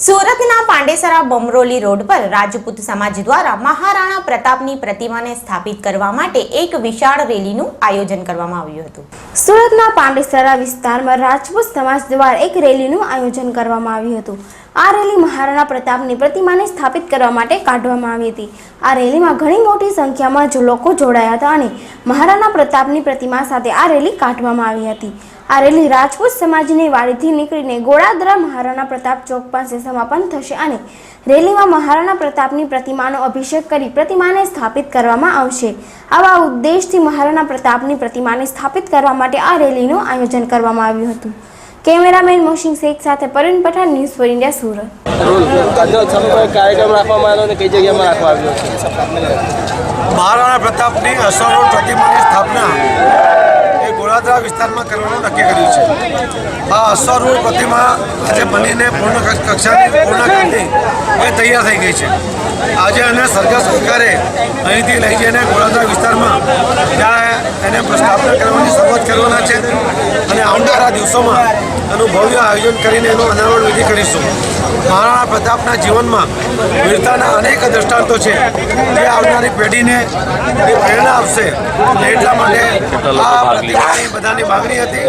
સુરતના પાંડેસરા બમરોલી રોડ પર રાજપૂત સમાજ દ્વારા મહારાણા પ્રતાપની પ્રતિમાને સ્થાપિત કરવા માટે એક વિશાળ રેલીનું આયોજન કરવામાં આવ્યું હતું। સુરતના પાંડેસરા વિસ્તારમાં રાજપૂત સમાજ દ્વારા એક રેલીનું આયોજન કરવામાં આવ્યું હતું। આ રેલી મહારાણા પ્રતાપની પ્રતિમાને સ્થાપિત કરવા માટે કાઢવામાં આવી હતી। આ રેલીમાં ઘણી મોટી સંખ્યામાં લોકો જોડાયા હતા અને મહારાણા પ્રતાપની પ્રતિમા સાથે આ રેલી કાઢવામાં આવી હતી। આ રેલી રાજપૂત સમાજની વાડીથી નીકળીને ગોળાદરા મહારાણા પ્રતાપ ચોક પાસે સમાપન થશે અને રેલીમાં મહારાણા પ્રતાપની પ્રતિમાનો અભિષેક કરી પ્રતિમાને સ્થાપિત કરવામાં આવશે। આવા ઉદ્દેશથી મહારાણા પ્રતાપની પ્રતિમાને સ્થાપિત કરવા માટે આ રેલીનું આયોજન કરવામાં આવ્યું હતું। કેમેરામેન મોશિન શેખ સાથે Parveen Pathan, news for India, Surat. કાર્યક્રમ રાખવામાં આવ્યો અને કઈ જગ્યામાં રાખવામાં આવ્યો છે? મહારાણા પ્રતાપની અશ્વારૂઢ પ્રતિમાની સ્થાપના એ ગોળાદરા વિસ્તારમાં કરવાનું નક્કી કર્યું છે। આ અશ્વારૂઢ પ્રતિમા આજે બનીને પૂર્ણ કરી એ તૈયાર થઈ ગઈ છે। આજે એને સરકાર સરકારે અહીંથી લઈ જઈને ગોળાદરા વિસ્તારમાં ત્યાં એને સ્થાપના કરવાની શરૂઆત કરવાના છે અને આવનારા દિવસોમાં એનું ભવ્ય આયોજન કરીને એનું અનાવરણ વિધિ કરીશું। મહારાણા પ્રતાપના જીવનમાં વીરતાના અનેક દ્રષ્ટાંતો છે જે આવનારી પેઢીને એ પ્રેરણા આપશે। એટલા માટે આ પ્રતિમાની બધાની માગણી હતી,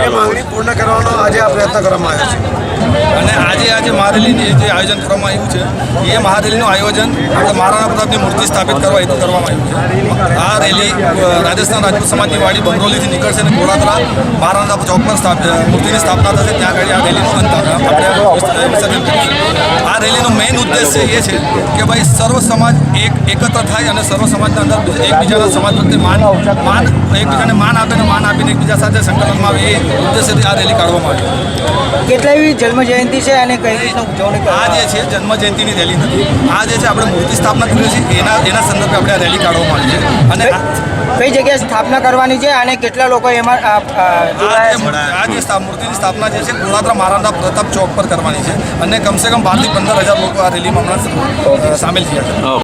એ માગણી પૂર્ણ કરવાનો આજે આ પ્રયત્ન કરવામાં આવ્યો છે અને આજે મહારેલીનું જે આયોજન કરવામાં આવ્યું છે એ મહારેલીનું આયોજન આપણે મહારાણા પ્રતાપની મૂર્તિ સ્થાપિત કરવા હેતુ કરવામાં આવ્યું છે। આ રેલી રાજસ્થાન રાજપૂત સમાજની વાડી બમરોલીથી નીકળશે અને ગોળાદરા મહારાણા ચોક પર મૂર્તિની સ્થાપના થશે। ત્યાં આગળ આ રેલીનું અંત આપણે વિસર્જન કરીશું। આ રેલીનો મેઇન ઉદ્દેશ્ય એ છે કે ભાઈ સર્વ સમાજ એકત્ર થાય અને સર્વ સમાજના અંદર એકબીજાના સમાજ પ્રત્યે એકબીજાને માન આપે અને માન આપીને એકબીજા સાથે સંકલનમાં આવે એ ઉદ્દેશ્યથી આ રેલી કાઢવામાં આવી। કેટલા એવી જન્મ જયંતિ છે અને કઈ રીતના ઉજવણી? આ જે છે જન્મ જયંતિની રેલી નથી, આ જે છે આપણે મૂર્તિ સ્થાપના કરીએ છીએ એના સંદર્ભે આપણે આ રેલી કાઢવામાં આવી છે। અને કઈ જગ્યાએ સ્થાપના કરવાની છે અને કેટલા લોકો એમાં આ જે મૂર્તિની સ્થાપના જે છે ગોળાદરા મહારાણા પ્રતાપ ચોક પર કરવાની છે અને કમસે કમ 12 થી 15 હજાર લોકો આ રેલીમાં હમણાં સામેલ થયા છે।